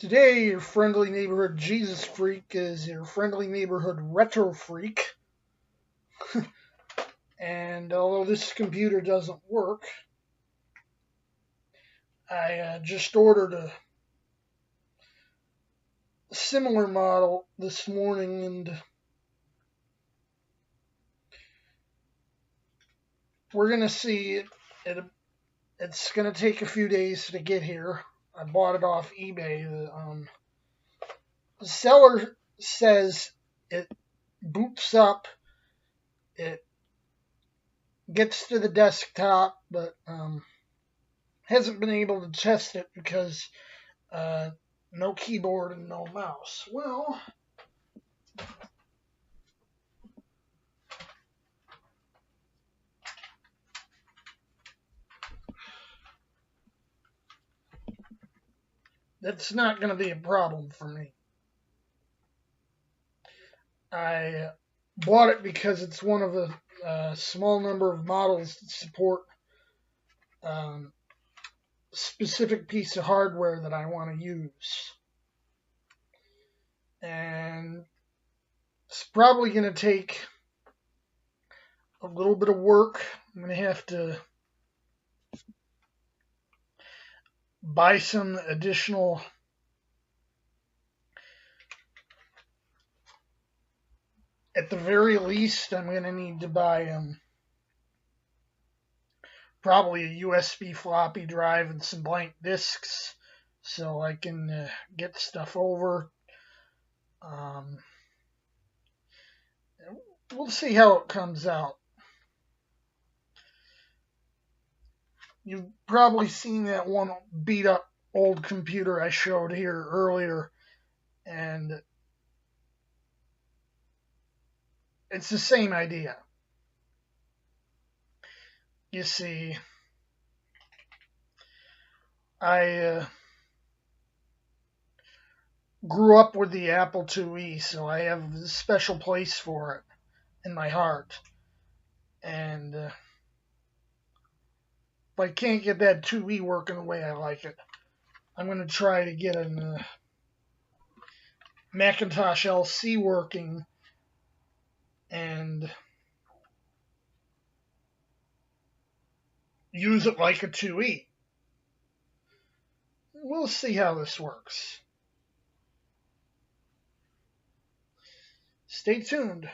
Today, your friendly neighborhood Jesus freak is your friendly neighborhood retro freak. And although this computer doesn't work, I just ordered a similar model this morning, and we're going to see it's going to take a few days to get here. I bought it off eBay. The seller says it boots up, it gets to the desktop, but hasn't been able to test it because no keyboard and no mouse. Well, that's not going to be a problem for me. I bought it because it's one of a small number of models that support specific piece of hardware that I want to use. And it's probably going to take a little bit of work. I'm going to have to buy some additional at the very least. I'm going to need to buy probably a USB floppy drive and some blank discs so I can get stuff over. We'll see how it comes out. You've probably seen that one beat up old computer I showed here earlier, and it's the same idea. You see, I grew up with the Apple IIe, so I have a special place for it in my heart. And if I can't get that IIe working the way I like it, I'm going to try to get a Macintosh LC working and use it like a IIe. We'll see how this works. Stay tuned.